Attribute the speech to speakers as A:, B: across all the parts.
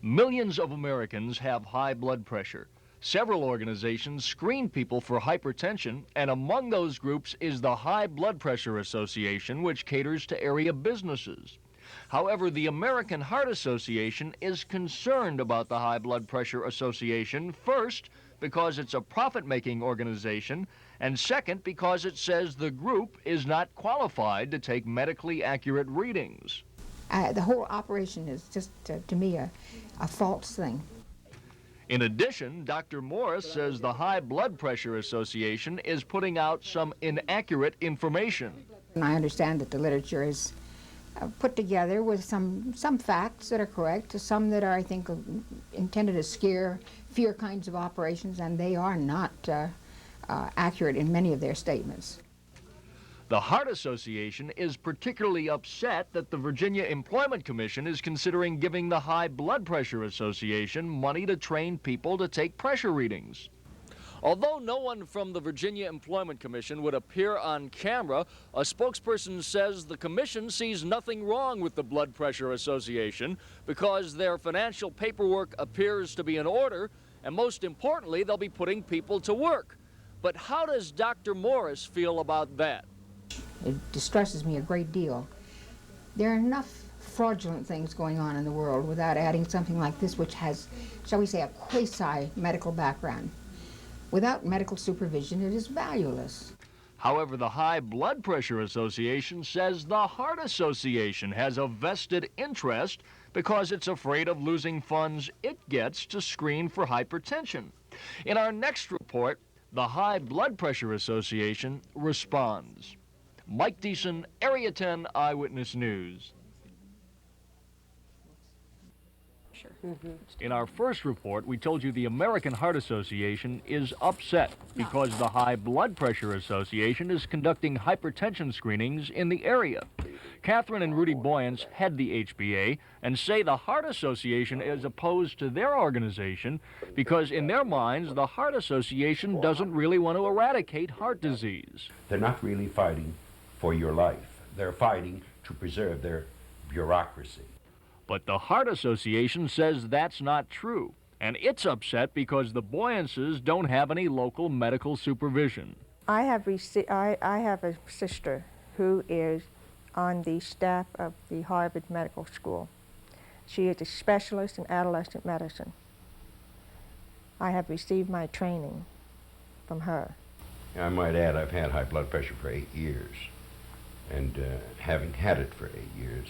A: Millions of Americans have high blood pressure. Several organizations screen people for hypertension, and among those groups is the High Blood Pressure Association, which caters to area businesses. However, the American Heart Association is concerned about the High Blood Pressure Association, first, because it's a profit-making organization, and second, because it says the group is not qualified to take medically accurate readings.
B: The whole operation is just, to me, a false thing.
A: In addition, Dr. Morris says the High Blood Pressure Association is putting out some inaccurate information.
B: And I understand that the literature is put together with some facts that are correct, some that are, I think, intended to scare, fear kinds of operations, and they are not accurate in many of their statements.
A: The Heart Association is particularly upset that the Virginia Employment Commission is considering giving the High Blood Pressure Association money to train people to take pressure readings. Although no one from the Virginia Employment Commission would appear on camera, a spokesperson says the commission sees nothing wrong with the Blood Pressure Association because their financial paperwork appears to be in order, and most importantly, they'll be putting people to work. But how does Dr. Morris feel about that?
B: It distresses me a great deal. There are enough fraudulent things going on in the world without adding something like this, which has, shall we say, a quasi-medical background. Without medical supervision, it is valueless.
A: However, the High Blood Pressure Association says the Heart Association has a vested interest because it's afraid of losing funds it gets to screen for hypertension. In our next report, the High Blood Pressure Association responds. Mike Deason, Area 10 Eyewitness News. In our first report, we told you the American Heart Association is upset because the High Blood Pressure Association is conducting hypertension screenings in the area. Catherine and Rudy Boyens head the HBA and say the Heart Association is opposed to their organization because in their minds, the Heart Association doesn't really want to eradicate heart disease.
C: They're not really fighting for your life. They're fighting to preserve their bureaucracy.
A: But the Heart Association says that's not true, and it's upset because the Boyenses don't have any local medical supervision.
D: I have a sister who is on the staff of the Harvard Medical School. She is a specialist in adolescent medicine. I have received my training from her.
C: I might add, I've had high blood pressure for 8 years, and having had it for 8 years,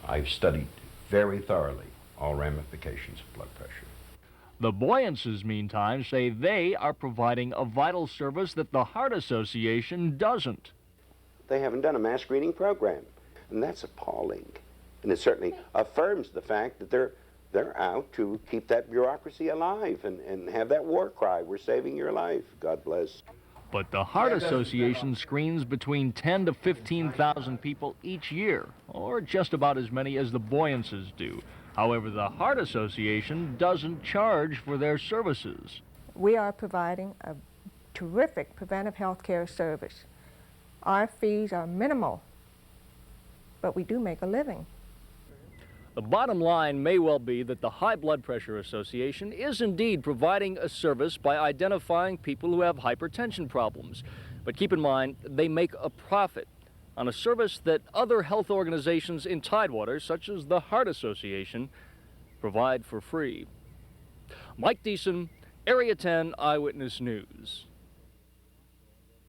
C: I've studied very thoroughly all ramifications of blood pressure.
A: The Boyenses, meantime, say they are providing a vital service that the Heart Association doesn't.
C: They haven't done a mass screening program, and that's appalling. And it certainly affirms the fact that they're out to keep that bureaucracy alive and have that war cry, we're saving your life, God bless.
A: But the Heart Association screens between 10 to 15,000 people each year, or just about as many as the Boyenses do. However, the Heart Association doesn't charge for their services.
D: We are providing a terrific preventive health care service. Our fees are minimal, but we do make a living.
A: The bottom line may well be that the High Blood Pressure Association is indeed providing a service by identifying people who have hypertension problems. But keep in mind, they make a profit on a service that other health organizations in Tidewater, such as the Heart Association, provide for free. Mike Deason, Area 10 Eyewitness News.